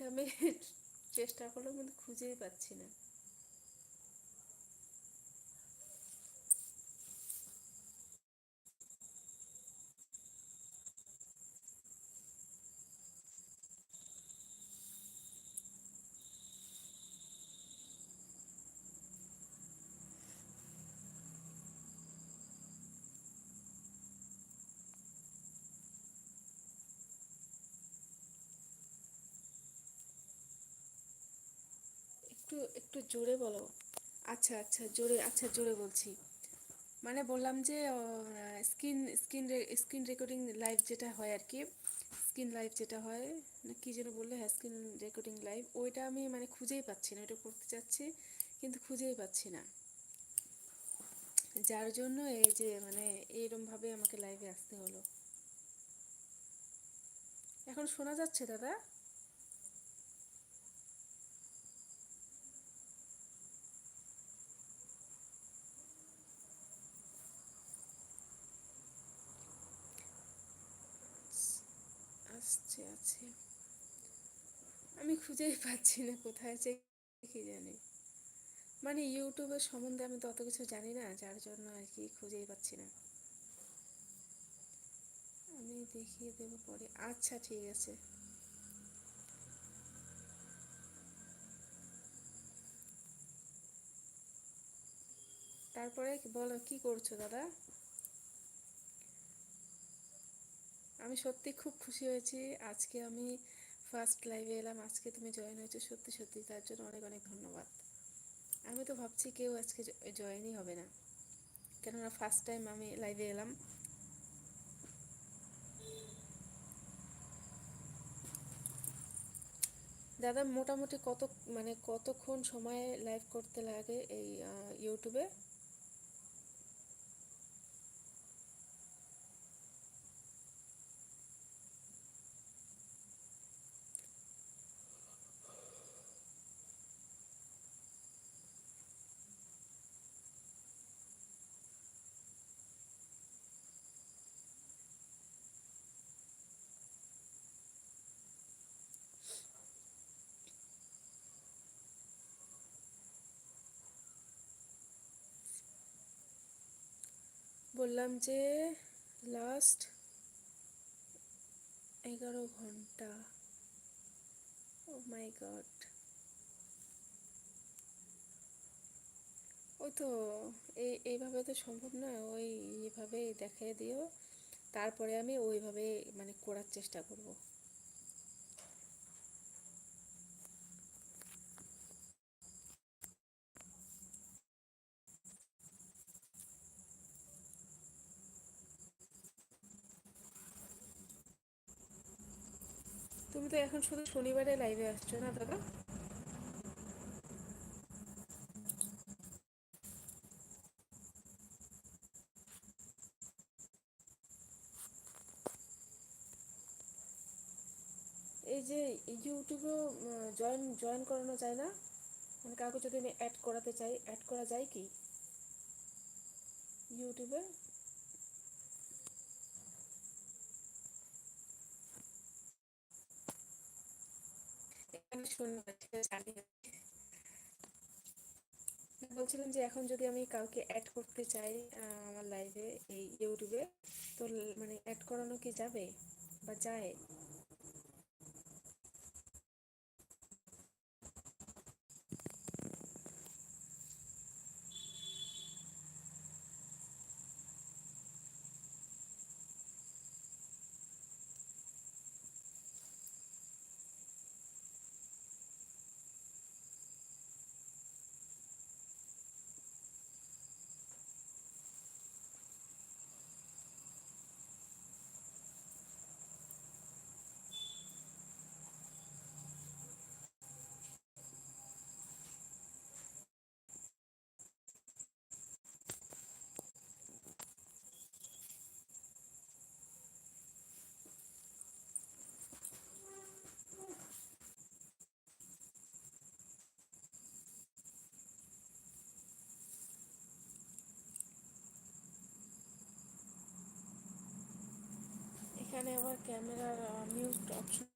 ওইটা আমি চেষ্টা করলেও কিন্তু খুঁজেই পাচ্ছি না। একটু একটু জোরে বলো। আচ্ছা আচ্ছা জোরে, আচ্ছা জোরে বলছি। মানে বললাম যে screen screen screen recording live যেটা হয় আর কি, স্ক্রিন লাইভ যেটা হয়, না কি যেন বললে, হ্যাঁ স্ক্রিন রেকর্ডিং লাইভ, ওইটা আমি মানে খুঁজেই পাচ্ছি না, ওইটা করতে চাচ্ছি কিন্তু খুঁজেই পাচ্ছি না। যার জন্য এই যে মানে এইরমভাবে আমাকে লাইভে আসতে হলো। এখন শোনা যাচ্ছে দাদা? আসছে আছে, আমি খুঁজেই পাচ্ছি না কোথায় আছে, কি জানি। মানে ইউটিউবের সম্বন্ধে আমি তো অত কিছু জানি না, যার জন্য আর কি খুঁজেই পাচ্ছি না। আমি দেখিয়ে দেবো পরে, আচ্ছা ঠিক আছে। তারপরে বলো কি করছো দাদা? আমি সত্যি খুব খুশি হয়েছি, আজকে আমি ফার্স্ট লাইভে এলাম, আজকে তুমি জয়েন হয়েছো, সত্যি সত্যি তার জন্য অনেক অনেক ধন্যবাদ। আমি তো ভাবছি কেউ আজকে জয়েনই হবে না, কেননা ফার্স্ট টাইম আমি লাইভে এলাম। দাদা মোটামুটি কত, মানে কতক্ষণ সময় লাইভ করতে লাগে এই ইউটিউবে? বললাম যে লাস্ট 11 ঘন্টা। ও মাই গড। ওই তো, এইভাবে তো সম্ভব না, ওই এইভাবেই দেখিয়ে দিও, তারপরে আমি ওইভাবে মানে করার চেষ্টা করব। তুমি তো এখন শুধু শনিবারে লাইভে আসছো না দাদা? এই যে ইউটিউবেও জয়েন জয়েন করানো যায় না? মানে কাউকে যদি আমি অ্যাড করাতে চাই, অ্যাড করা যায় কি ইউটিউবে? আমি শুনলাম, ঠিক আছে, বলছিলাম যে এখন যদি আমি কাউকে অ্যাড করতে চাই আমার লাইভে এই ইউটিউবে, তো মানে অ্যাড করানো কি যাবে বা যায়? এখানে আবার ক্যামেরার মিউট অপশন